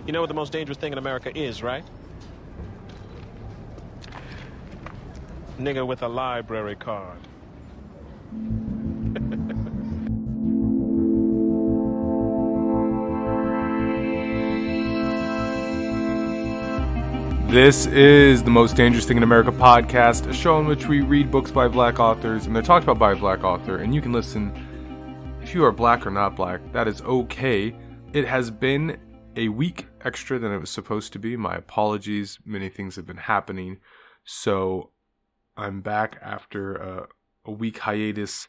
You know what the most dangerous thing in America is, right? Nigga with a library card. This is the Most Dangerous Thing in America podcast, a show in which we read books by black authors, and they're talked about by a black author, and you can listen if you are black or not black. That is okay. It has been a week extra than it was supposed to be. My apologies. Many things have been happening. So I'm back after a week hiatus,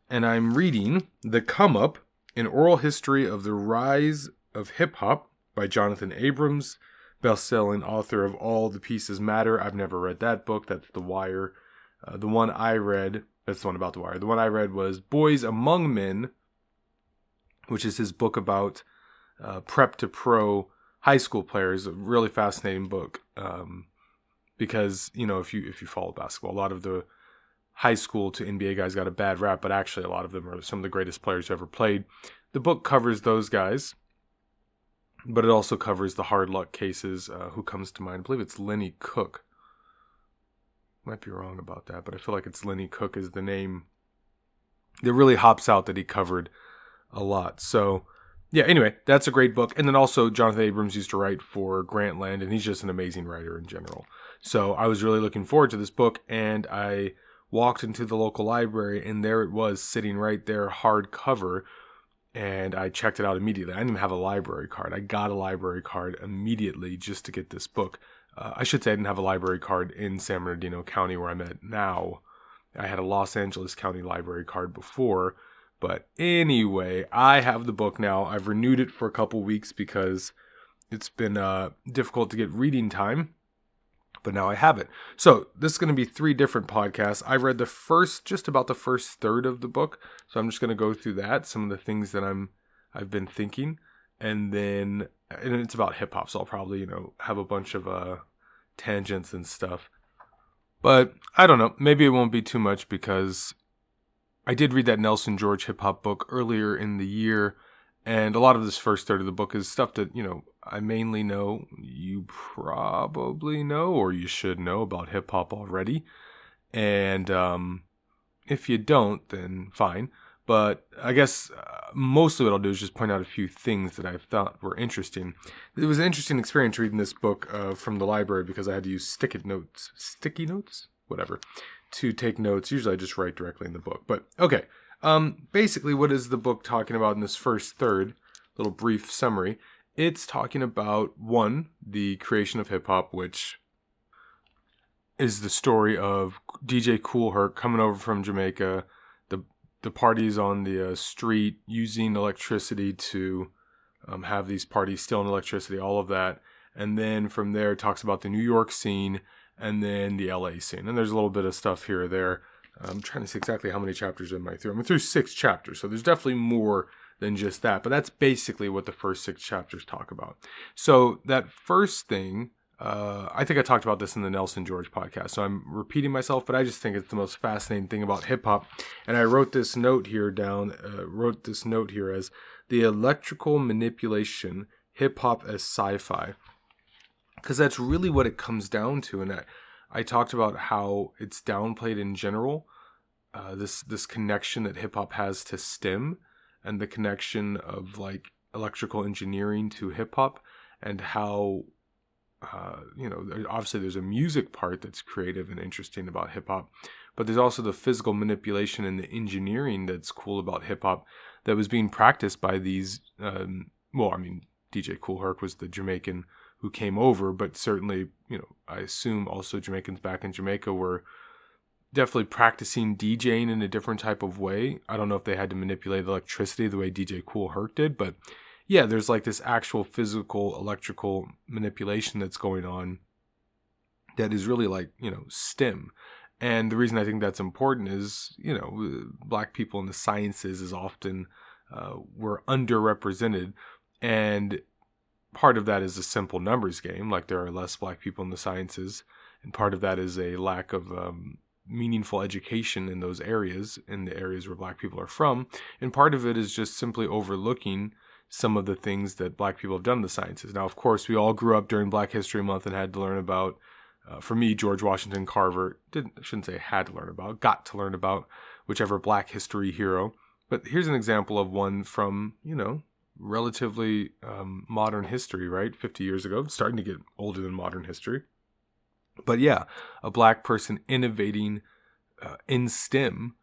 and I'm reading The Come Up, an oral history of the rise of hip-hop by Jonathon Abrams, best-selling author of All the Pieces Matter. I've never read that book. That's The Wire. The one I read, that's the one about The Wire. The one I read was Boys Among Men, which is his book about prep to pro high school players. A really fascinating book because, you know, if you follow basketball, a lot of the high school to NBA guys got a bad rap, but actually a lot of them are some of the greatest players who ever played. The book covers those guys, but it also covers the hard luck cases. Who comes to mind? I believe it's Lenny Cook. Might be wrong about that, but I feel like it's Lenny Cook is the name that really hops out that he covered a lot. So, yeah, anyway, that's a great book. And then also Jonathon Abrams used to write for Grantland, and he's just an amazing writer in general. So I was really looking forward to this book, and I walked into the local library, and there it was sitting right there, hardcover. And I checked it out immediately. I didn't even have a library card. I got a library card immediately just to get this book. I should say I didn't have a library card in San Bernardino County where I'm at now. I had a Los Angeles County library card before. But anyway, I have the book now. I've renewed it for a couple weeks because it's been difficult to get reading time. But now I have it. So this is going to be 3 different podcasts. I read just about the first third of the book. So I'm just going to go through that, some of the things that I've been thinking. And it's about hip hop. So I'll probably, have a bunch of tangents and stuff. But I don't know. Maybe it won't be too much because I did read that Nelson George hip hop book earlier in the year. And a lot of this first third of the book is stuff that, I mainly know, you probably know, or you should know about hip hop already. And if you don't, then fine. But I guess mostly what I'll do is just point out a few things that I thought were interesting. It was an interesting experience reading this book from the library because I had to use sticky notes, whatever, to take notes. Usually I just write directly in the book. But okay. Basically, what is the book talking about in this first third? Little brief summary. It's talking about, 1, the creation of hip-hop, which is the story of DJ Kool Herc coming over from Jamaica, the parties on the street, using electricity to have these parties stealing electricity, all of that. And then from there, it talks about the New York scene and then the LA scene. And there's a little bit of stuff here or there. I'm trying to see exactly how many chapters am I through. I'm through 6 chapters, so there's definitely more than just that. But that's basically what the first 6 chapters talk about. So that first thing, I think I talked about this in the Nelson George podcast, so I'm repeating myself, but I just think it's the most fascinating thing about hip-hop. And I wrote this note here as the electrical manipulation, hip-hop as sci-fi. Because that's really what it comes down to, and I talked about how it's downplayed in general, this connection that hip-hop has to STEM and the connection of like electrical engineering to hip-hop and how, obviously there's a music part that's creative and interesting about hip-hop, but there's also the physical manipulation and the engineering that's cool about hip-hop that was being practiced by these, DJ Kool Herc was the Jamaican who came over, but certainly, I assume also Jamaicans back in Jamaica were definitely practicing DJing in a different type of way. I don't know if they had to manipulate electricity the way DJ Kool Herc did, but yeah, there's like this actual physical electrical manipulation that's going on that is really like, STEM. And the reason I think that's important is, black people in the sciences is often we're underrepresented, and part of that is a simple numbers game, like there are less black people in the sciences, and part of that is a lack of meaningful education in those areas, in the areas where black people are from, and part of it is just simply overlooking some of the things that black people have done in the sciences. Now, of course, we all grew up during Black History Month and had to learn about, for me, George Washington Carver. Shouldn't say had to learn about, got to learn about whichever black history hero. But here's an example of one from, relatively modern history, right? 50 years ago, starting to get older than modern history. But yeah, a black person innovating in STEM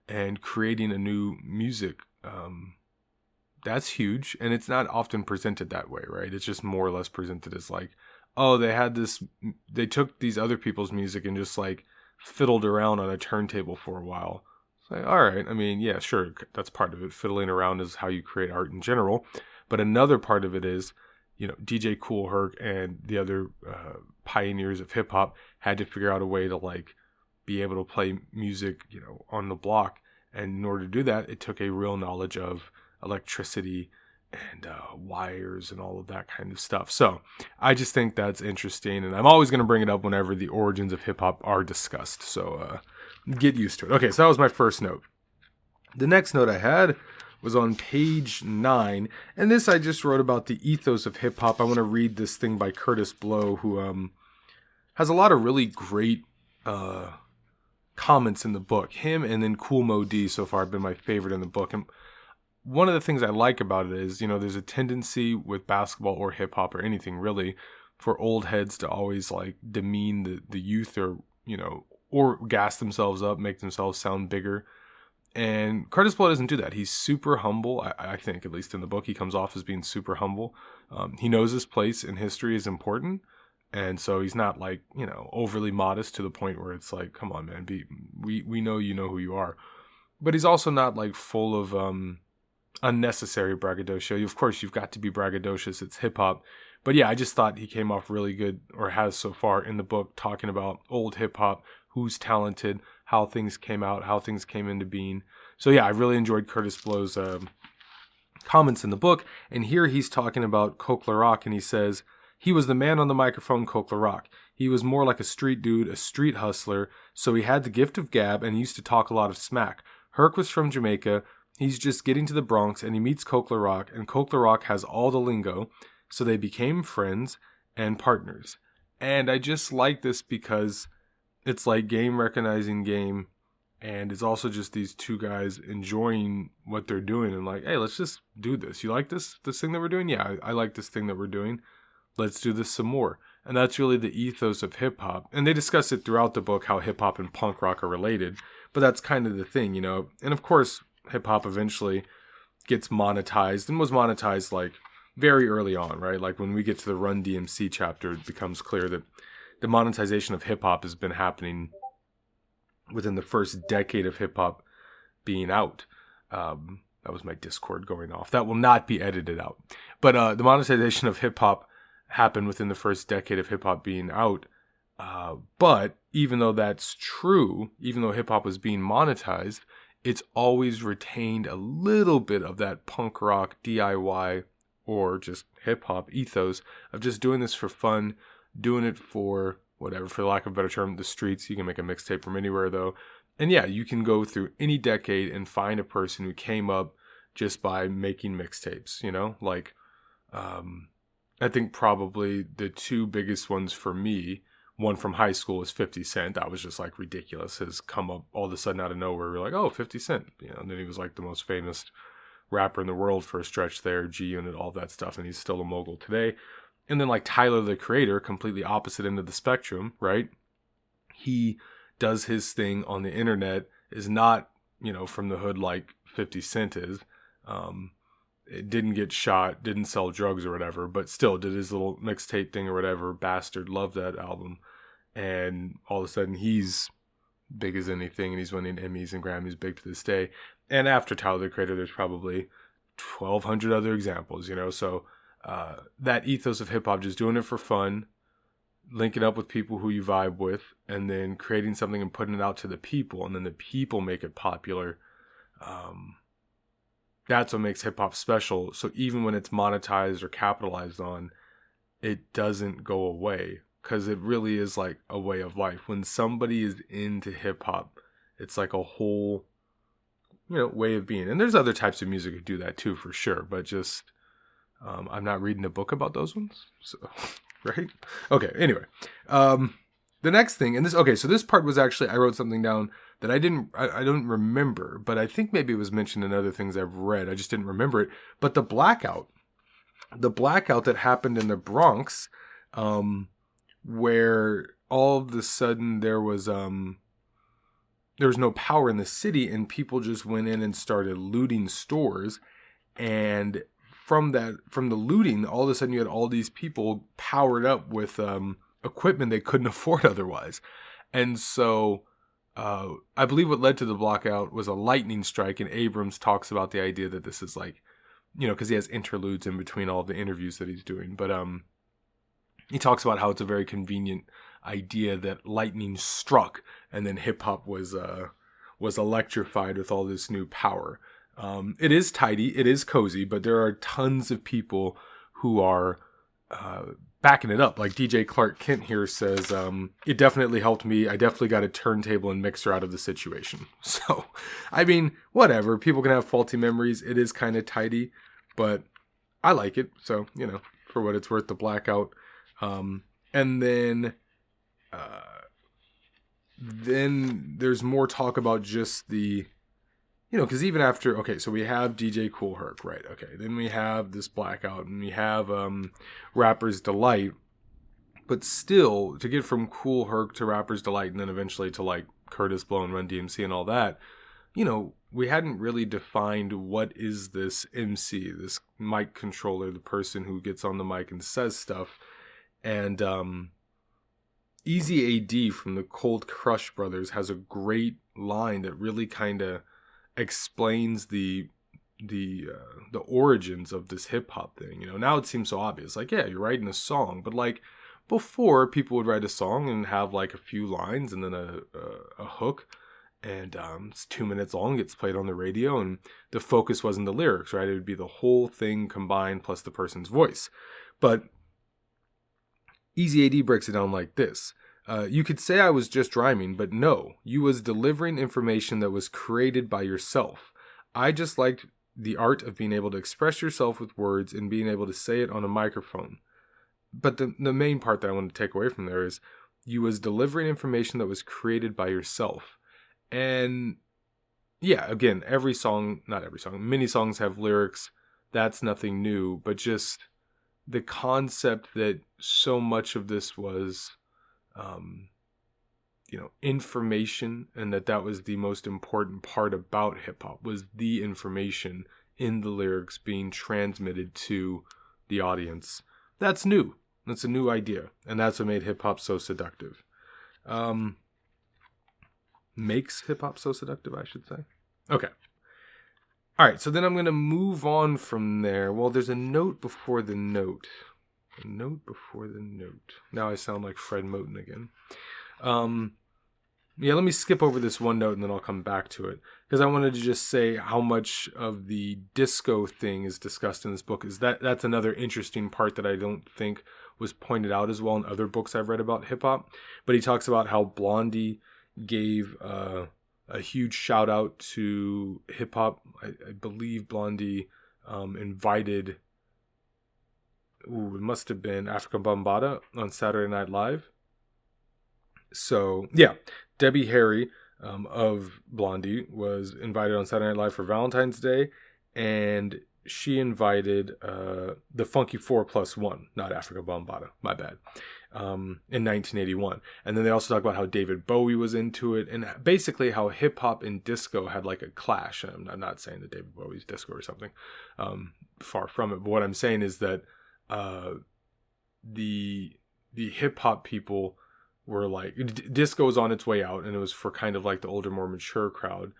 and creating a new music, that's huge. And it's not often presented that way, right? It's just more or less presented as like, oh, they took these other people's music and just like fiddled around on a turntable for a while. It's like, all right, I mean, yeah, sure, that's part of it. Fiddling around is how you create art in general. But another part of it is, DJ Kool Herc and the other pioneers of hip hop had to figure out a way to like be able to play music, on the block. And in order to do that, it took a real knowledge of electricity and wires and all of that kind of stuff. So I just think that's interesting. And I'm always going to bring it up whenever the origins of hip hop are discussed. So get used to it. Okay, so that was my first note. The next note I had was on page 9. And this I just wrote about the ethos of hip hop. I want to read this thing by Curtis Blow, who has a lot of really great comments in the book. Him and then Kool Moe Dee so far have been my favorite in the book. And one of the things I like about it is, there's a tendency with basketball or hip hop or anything really for old heads to always like demean the youth or gas themselves up, make themselves sound bigger. And Curtis Blow doesn't do that. He's super humble. I think, at least in the book, he comes off as being super humble. He knows his place in history is important. And so he's not like, overly modest to the point where it's like, come on, man, we know you know who you are. But he's also not like full of unnecessary braggadocio. Of course, you've got to be braggadocious. It's hip hop. But yeah, I just thought he came off really good, or has so far in the book, talking about old hip hop, who's talented, how things came out, how things came into being. So yeah, I really enjoyed Curtis Blow's comments in the book. And here he's talking about Coke La Rock, and he says, he was the man on the microphone, Coke La Rock. He was more like a street dude, a street hustler, so he had the gift of gab and used to talk a lot of smack. Herc was from Jamaica. He's just getting to the Bronx, and he meets Coke La Rock, and Coke La Rock has all the lingo, so they became friends and partners. And I just like this because it's like game recognizing game, and it's also just these two guys enjoying what they're doing and like, hey, let's just do this. You like this thing that we're doing? Yeah, I like this thing that we're doing. Let's do this some more. And that's really the ethos of hip hop. And they discuss it throughout the book, how hip hop and punk rock are related. But that's kind of the thing, And of course, hip hop eventually gets monetized, and was monetized like very early on, right? Like when we get to the Run DMC chapter, it becomes clear that the monetization of hip hop has been happening within the first decade of hip hop being out. That was my Discord going off. That will not be edited out. But the monetization of hip hop happened within the first decade of hip hop being out. But even though that's true, even though hip hop was being monetized, it's always retained a little bit of that punk rock, DIY, or just hip hop ethos of just doing this for fun, doing it for whatever, for lack of a better term, the streets. You can make a mixtape from anywhere though. And yeah, you can go through any decade and find a person who came up just by making mixtapes, I think probably the two biggest ones for me, one from high school is 50 Cent. That was just like ridiculous. Has come up all of a sudden out of nowhere. We're like, oh, 50 Cent. And then he was like the most famous rapper in the world for a stretch there, G-Unit, all that stuff. And he's still a mogul today. And then like Tyler, the Creator, completely opposite end of the spectrum, right? He does his thing on the internet, is not, from the hood like 50 Cent is. It didn't get shot, didn't sell drugs or whatever, but still did his little mixtape thing or whatever. Bastard, loved that album. And all of a sudden he's big as anything, and he's winning Emmys and Grammys, big to this day. And after Tyler, the Creator, there's probably 1,200 other examples, So that ethos of hip hop, just doing it for fun, linking up with people who you vibe with, and then creating something and putting it out to the people, and then the people make it popular. That's what makes hip hop special. So even when it's monetized or capitalized on, it doesn't go away, because it really is like a way of life. When somebody is into hip hop, it's like a whole, way of being. And there's other types of music that do that too, for sure. But just I'm not reading a book about those ones, so right? Okay. Anyway, the next thing, and this, okay, so this part was actually, I wrote something down that I don't remember, but I think maybe it was mentioned in other things I've read. I just didn't remember it. But the blackout that happened in the Bronx, where all of a sudden there was no power in the city, and people just went in and started looting stores, and from the looting, all of a sudden you had all these people powered up with equipment they couldn't afford otherwise. And so I believe what led to the blackout was a lightning strike, and Abrams talks about the idea that this is like, because he has interludes in between all the interviews that he's doing, but he talks about how it's a very convenient idea that lightning struck and then hip hop was electrified with all this new power. It is tidy, it is cozy, but there are tons of people who are backing it up. Like DJ Clark Kent here says, it definitely helped me. I definitely got a turntable and mixer out of the situation. So, I mean, whatever. People can have faulty memories. It is kind of tidy, but I like it. So, for what it's worth, the blackout. And then there's more talk about just the, because even after, okay, so we have DJ Kool Herc, right? Okay, then we have this blackout, and we have Rapper's Delight. But still, to get from Kool Herc to Rapper's Delight, and then eventually to like Curtis Blow and Run DMC and all that, we hadn't really defined what is this MC, this mic controller, the person who gets on the mic and says stuff. And Easy AD from the Cold Crush Brothers has a great line that really kind of explains the origins of this hip hop thing. Now it seems so obvious. Like, yeah, you're writing a song, but like before, people would write a song and have like a few lines and then a hook, and it's 2 minutes long, gets played on the radio, and the focus wasn't the lyrics, right? It would be the whole thing combined plus the person's voice. But Easy AD breaks it down like this. You could say I was just rhyming, but no, you was delivering information that was created by yourself. I just liked the art of being able to express yourself with words and being able to say it on a microphone. But the main part that I want to take away from there is you was delivering information that was created by yourself. And yeah, again, many songs have lyrics. That's nothing new, but just the concept that so much of this was, information, and that was the most important part about hip hop, was the information in the lyrics being transmitted to the audience. That's new. That's a new idea, and that's what made hip hop so seductive. Makes hip hop so seductive, I should say. Okay. All right, so then I'm going to move on from there. Well, there's a note before the note. A note before the note. Now I sound like Fred Moten again. Let me skip over this one note and then I'll come back to it. Because I wanted to just say how much of the disco thing is discussed in this book. That's another interesting part that I don't think was pointed out as well in other books I've read about hip-hop. But he talks about how Blondie gave a huge shout out to hip hop. I believe Blondie invited, it must have been Africa Bambaataa on Saturday Night Live. So yeah, Debbie Harry of Blondie was invited on Saturday Night Live for Valentine's Day, and she invited the Funky 4+1, not Africa Bambaataa, my bad, in 1981. And then they also talk about how David Bowie was into it, and basically how hip hop and disco had like a clash. I'm not saying that David Bowie's disco or something, far from it. But what I'm saying is that the hip hop people were like, disco was on its way out, and it was for kind of like the older, more mature crowd.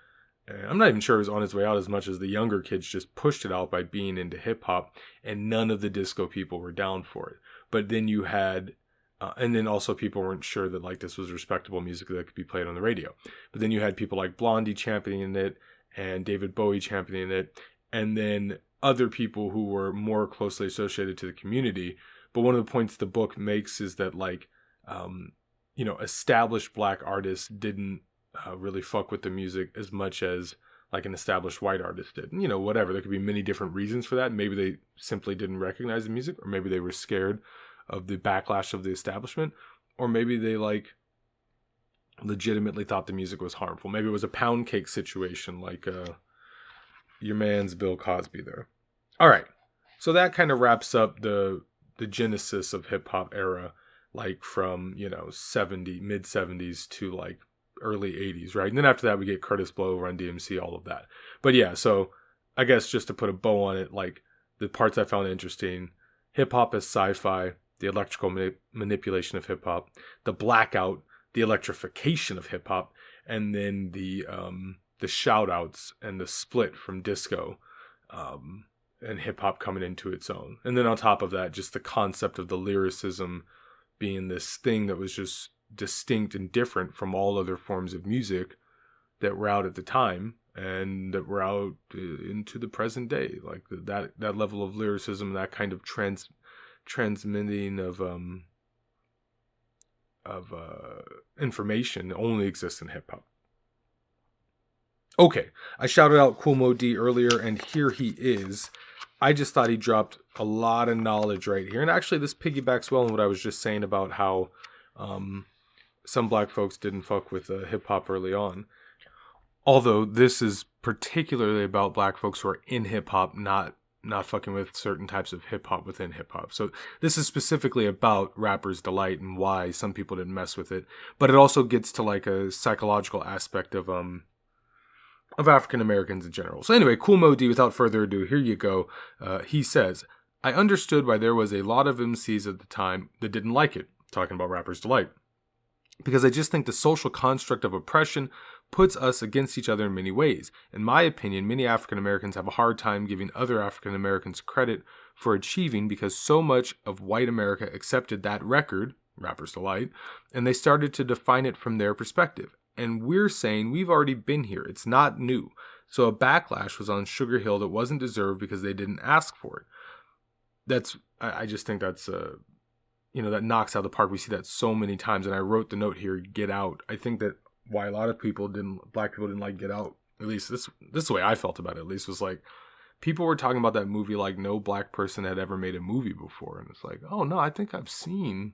And I'm not even sure it was on its way out as much as the younger kids just pushed it out by being into hip hop, and none of the disco people were down for it. But then you had, and then also people weren't sure that like this was respectable music that could be played on the radio. But then you had people like Blondie championing it, and David Bowie championing it, and then other people who were more closely associated to the community. But one of the points the book makes is that like, established black artists didn't really fuck with the music as much as like an established white artist did. And, whatever. There could be many different reasons for that. Maybe they simply didn't recognize the music, or maybe they were scared of the backlash of the establishment, or maybe they legitimately thought the music was harmful. Maybe it was a pound cake situation like your man's Bill Cosby there. All right. So that kind of wraps up the genesis of hip hop era, like from, mid 70s to like early 80s, right? And then after that, we get Curtis Blow, Run DMC, all of that. But yeah, so I guess just to put a bow on it, like the parts I found interesting, hip hop as sci-fi, the electrical manipulation of hip hop, the blackout, the electrification of hip hop, and then the shout outs and the split from disco, and hip hop coming into its own. And then on top of that, just the concept of the lyricism being this thing that was just distinct and different from all other forms of music that were out at the time and that were out into the present day. Like that level of lyricism, that kind of transmitting of information only exists in hip hop. Okay, I shouted out Kool Mo D earlier, and here he is. I just thought he dropped a lot of knowledge right here. And actually, this piggybacks well on what I was just saying about how some black folks didn't fuck with hip-hop early on. Although this is particularly about black folks who are in hip-hop, not fucking with certain types of hip-hop within hip-hop. So this is specifically about Rapper's Delight and why some people didn't mess with it. But it also gets to like a psychological aspect of African Americans in general. So anyway, Kool Mo D, without further ado, here you go. He says, I understood why there was a lot of MCs at the time that didn't like it, talking about Rapper's Delight, because I just think the social construct of oppression puts us against each other in many ways. In my opinion, many African Americans have a hard time giving other African Americans credit for achieving because so much of white America accepted that record, Rapper's Delight, and they started to define it from their perspective. And we're saying we've already been here. It's not new. So a backlash was on Sugar Hill that wasn't deserved because they didn't ask for it. I just think that's, that knocks out of the park. We see that so many times. And I wrote the note here, Get Out. I think that why a lot of black people didn't like Get Out, at least this is the way I felt about it, at least, was like, people were talking about that movie like no black person had ever made a movie before. And it's like, oh no, I think I've seen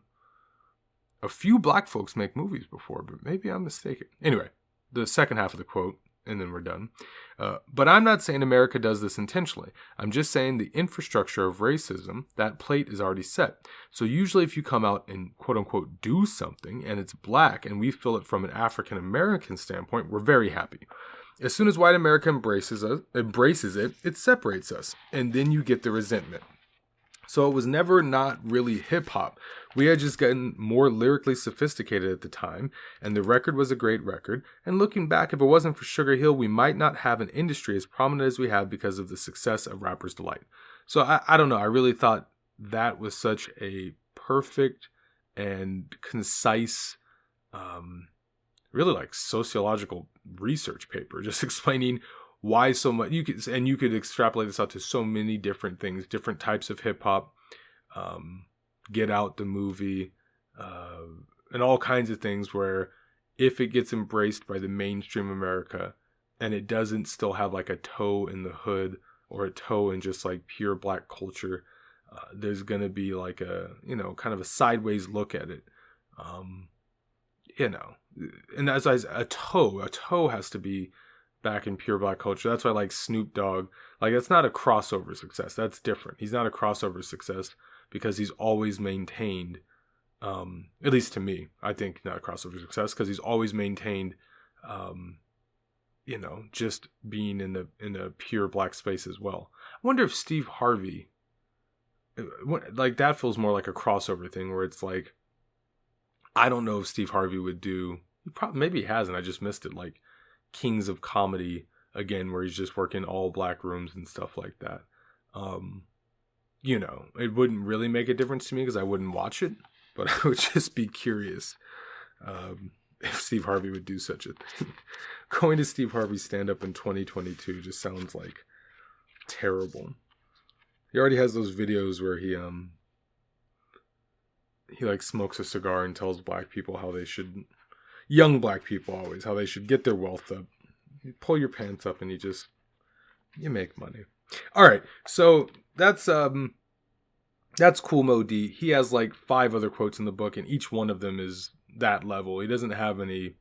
a few black folks make movies before, but maybe I'm mistaken. Anyway, the second half of the quote, and then we're done. But I'm not saying America does this intentionally. I'm just saying the infrastructure of racism, that plate is already set. So usually if you come out and quote unquote do something and it's black and we feel it from an African American standpoint, we're very happy. As soon as white America embraces it, it separates us. And then you get the resentment. So it was never not really hip-hop. We had just gotten more lyrically sophisticated at the time, and the record was a great record. And looking back, if it wasn't for Sugar Hill, we might not have an industry as prominent as we have because of the success of Rapper's Delight. So I don't know. I really thought that was such a perfect and concise, really like sociological research paper, just explaining why so much. You could extrapolate this out to so many different things, different types of hip hop, Get Out the movie, and all kinds of things where if it gets embraced by the mainstream America and it doesn't still have like a toe in the hood or a toe in just like pure black culture, there's going to be like a, kind of a sideways look at it. And as a toe has to be back in pure black culture. That's why, like, Snoop Dogg, like, that's not a crossover success. That's different. He's not a crossover success because he's always maintained, at least to me, I think not a crossover success because he's always maintained, just being in the pure black space as well. I wonder if Steve Harvey, like, that feels more like a crossover thing where it's like, I don't know if Steve Harvey would do, maybe he hasn't, I just missed it, like, Kings of Comedy again, where he's just working all black rooms and stuff like that. It wouldn't really make a difference to me because I wouldn't watch it, but I would just be curious if Steve Harvey would do such a thing. Going to Steve Harvey's stand-up in 2022 just sounds like terrible. He already has those videos where he like smokes a cigar and tells black people how they should, young black people always, how they should get their wealth up You pull your pants up and you make money. All right, so that's Cool Mo D. He has like 5 other quotes in the book, and each one of them is that level. He doesn't have any,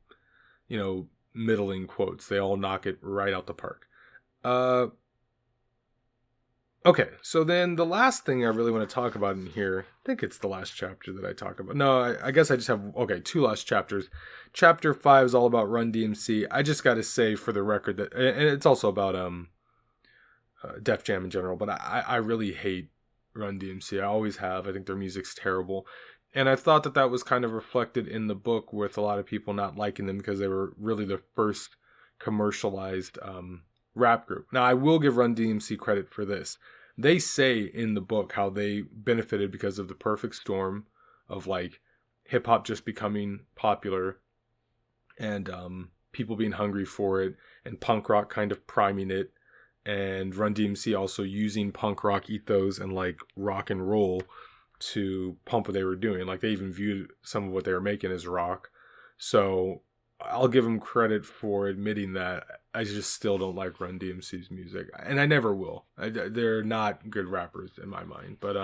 middling quotes. They all knock it right out the park. Okay, so then the last thing I really want to talk about in here, I think it's the last chapter that I talk about. No, I guess I just have, 2 last chapters. Chapter 5 is all about Run DMC. I just got to say for the record that, and it's also about Def Jam in general, but I really hate Run DMC. I always have. I think their music's terrible. And I thought that was kind of reflected in the book with a lot of people not liking them because they were really the first commercialized rap group. Now, I will give Run DMC credit for this. They say in the book how they benefited because of the perfect storm of like hip hop just becoming popular and people being hungry for it and punk rock kind of priming it, and Run DMC also using punk rock ethos and like rock and roll to pump what they were doing. Like they even viewed some of what they were making as rock. So I'll give them credit for admitting that. I just still don't like Run DMC's music, and I never will. They're not good rappers in my mind, but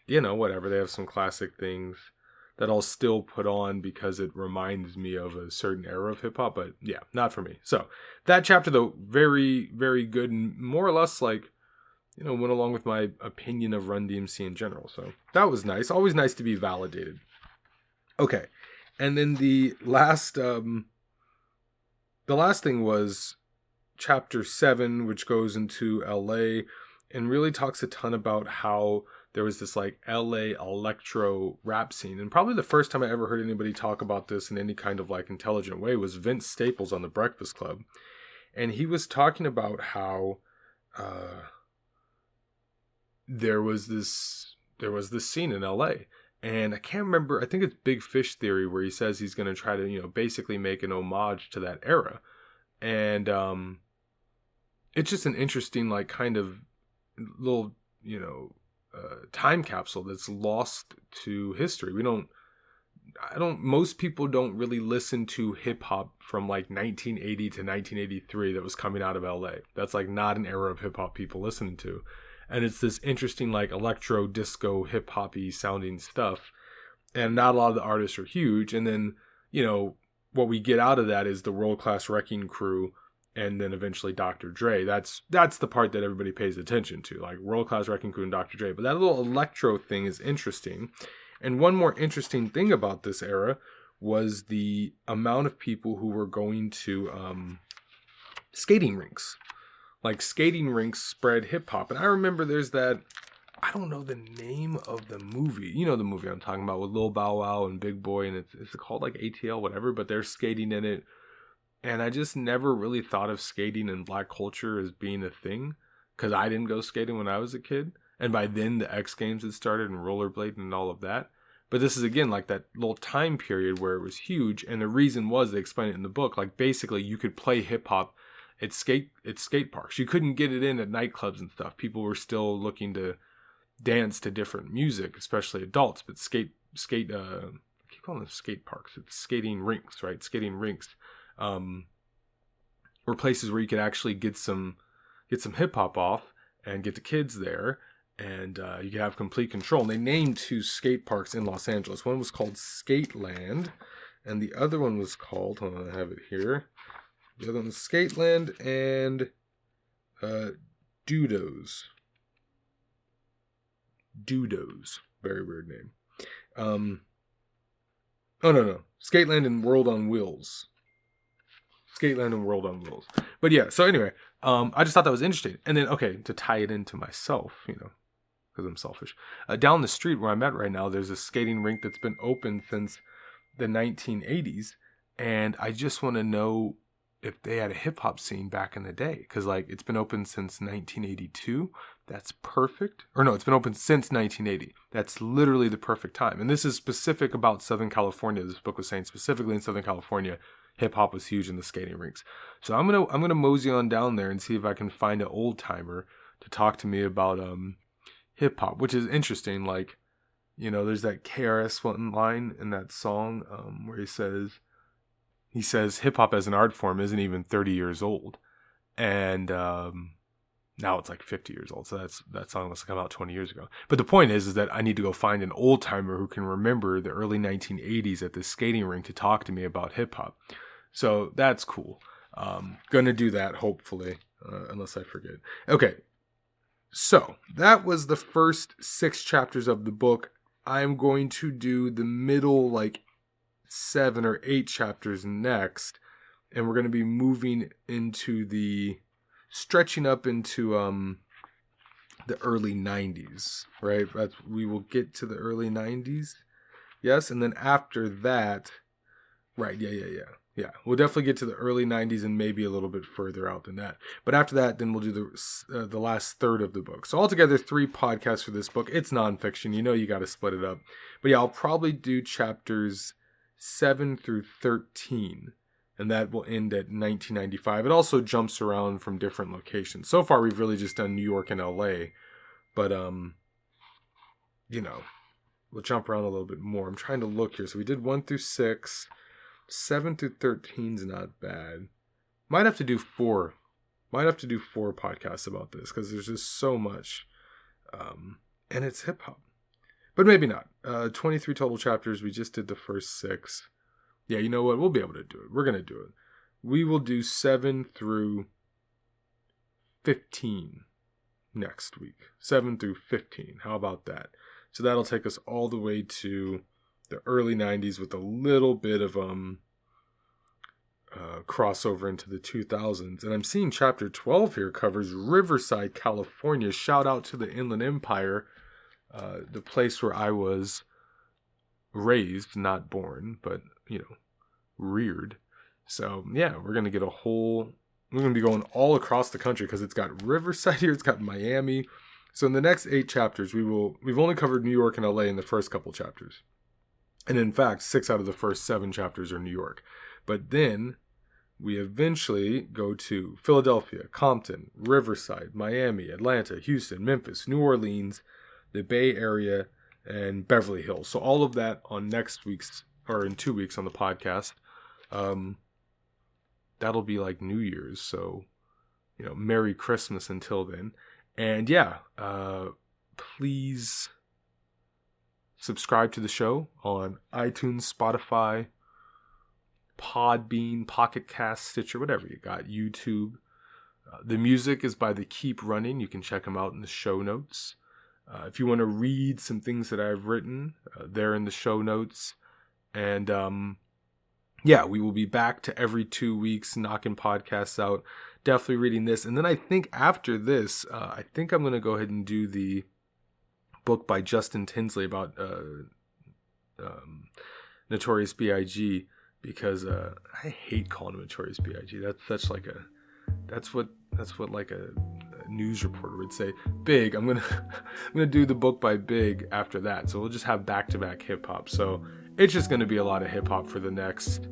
whatever. They have some classic things that I'll still put on because it reminds me of a certain era of hip hop, but yeah, not for me. So that chapter though, very, very good, and more or less like, went along with my opinion of Run DMC in general. So that was nice. Always nice to be validated. Okay. And then the last thing was chapter 7, which goes into LA and really talks a ton about how there was this like LA electro rap scene. And probably the first time I ever heard anybody talk about this in any kind of like intelligent way was Vince Staples on The Breakfast Club. And he was talking about how there was this scene in LA. And I can't remember, I think it's Big Fish Theory where he says he's going to try to, basically make an homage to that era. And it's just an interesting, like, kind of little, time capsule that's lost to history. Most people don't really listen to hip hop from like 1980 to 1983 that was coming out of LA. That's like not an era of hip hop people listening to. And it's this interesting, like, electro, disco, hip-hop-y sounding stuff. And not a lot of the artists are huge. And then, what we get out of that is the world-class Wrecking Crew and then eventually Dr. Dre. That's the part that everybody pays attention to, like world-class Wrecking Crew and Dr. Dre. But that little electro thing is interesting. And one more interesting thing about this era was the amount of people who were going to skating rinks. Like, skating rinks spread hip-hop. And I remember there's that, I don't know the name of the movie. You know the movie I'm talking about with Lil Bow Wow and Big Boy, and it's called like ATL, whatever, but they're skating in it. And I just never really thought of skating in black culture as being a thing, because I didn't go skating when I was a kid. And by then, the X Games had started and rollerblading and all of that. But this is, again, like that little time period where it was huge. And the reason was, they explain it in the book, like basically you could play hip-hop at skate parks. You couldn't get it in at nightclubs and stuff. People were still looking to dance to different music, especially adults. But I keep calling them skate parks. It's skating rinks, right? Skating rinks were places where you could actually get some hip hop off and get the kids there, and you could have complete control. And they named 2 skate parks in Los Angeles. One was called Skateland, and the other one was called, hold on, I have it here. The other one was Skateland and Dudos. Dudos. Very weird name. No. Skateland and World on Wheels. Skateland and World on Wheels. But yeah, so anyway, I just thought that was interesting. And then, okay, to tie it into myself, because I'm selfish. Down the street where I'm at right now, there's a skating rink that's been open since the 1980s. And I just want to know if they had a hip-hop scene back in the day, because like it's been open since 1982. That's perfect. Or no, it's been open since 1980. That's literally the perfect time. And this is specific about Southern California. This book was saying specifically in Southern California, hip-hop was huge in the skating rinks. So I'm gonna mosey on down there and see if I can find an old timer to talk to me about hip-hop, which is interesting. Like, there's that KRS-One line in that song where he says, he says hip-hop as an art form isn't even 30 years old. And now it's like 50 years old. So that song must have come out 20 years ago. But the point is that I need to go find an old-timer who can remember the early 1980s at the skating rink to talk to me about hip-hop. So that's cool. Gonna do that, hopefully, unless I forget. Okay, so that was the first 6 chapters of the book. I'm going to do the middle, like 7 or 8 chapters next, and we're going to be moving into stretching up into the early 90s, right? We will get to the early 90s, yes, and then after that, right, yeah. We'll definitely get to the early 90s and maybe a little bit further out than that. But after that, then we'll do the last third of the book. So altogether, 3 podcasts for this book. It's nonfiction. You got to split it up. But yeah, I'll probably do chapters 7 through 13. And that will end at 1995. It also jumps around from different locations. So far, we've really just done New York and LA. But, we'll jump around a little bit more. I'm trying to look here. So we did 1 through 6. 7 through 13 is not bad. Might have to do 4 podcasts about this because there's just so much. And it's hip hop. But maybe not. 23 total chapters. We just did the first 6. Yeah, you know what? We'll be able to do it. We're going to do it. We will do 7 through 15 next week. 7 through 15. How about that? So that'll take us all the way to the early 90s with a little bit of crossover into the 2000s. And I'm seeing chapter 12 here covers Riverside, California. Shout out to the Inland Empire, the place where I was raised, not born, but, reared. So, yeah, we're going to get we're going to be going all across the country because it's got Riverside here, it's got Miami. So in the next 8 chapters, we've only covered New York and LA in the first couple chapters. And in fact, 6 out of the first 7 chapters are New York. But then we eventually go to Philadelphia, Compton, Riverside, Miami, Atlanta, Houston, Memphis, New Orleans, the Bay Area, and Beverly Hills. So all of that on in 2 weeks on the podcast. That'll be like New Year's. So, Merry Christmas until then. And yeah, please subscribe to the show on iTunes, Spotify, Podbean, Pocket Cast, Stitcher, whatever you got, YouTube. The music is by The Keep Running. You can check them out in the show notes. If you want to read some things that I've written, they're in the show notes. And we will be back to every 2 weeks knocking podcasts out. Definitely reading this. And then I think after this, I'm going to go ahead and do the book by Justin Tinsley about Notorious B.I.G. because I hate calling him Notorious B.I.G. That's what like a news reporter would say. Big. I'm gonna do the book by Big after that. So we'll just have back-to-back hip hop. So it's just gonna be a lot of hip hop for the next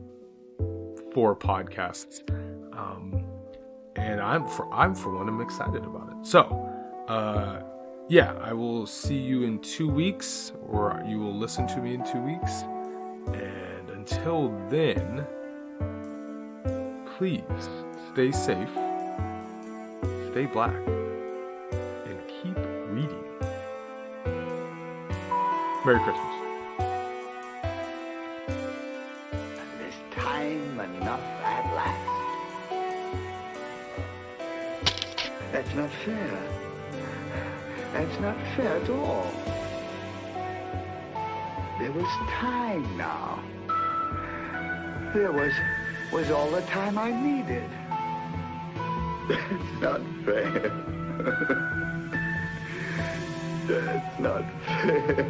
4 podcasts. And I'm for one, I'm excited about it. So I will see you in 2 weeks, or you will listen to me in 2 weeks. And until then, please stay safe, stay black, and keep reading. Merry Christmas. This time enough at last. That's not fair. That's not fair at all. There was time now. There was all the time I needed. That's not fair. That's not fair.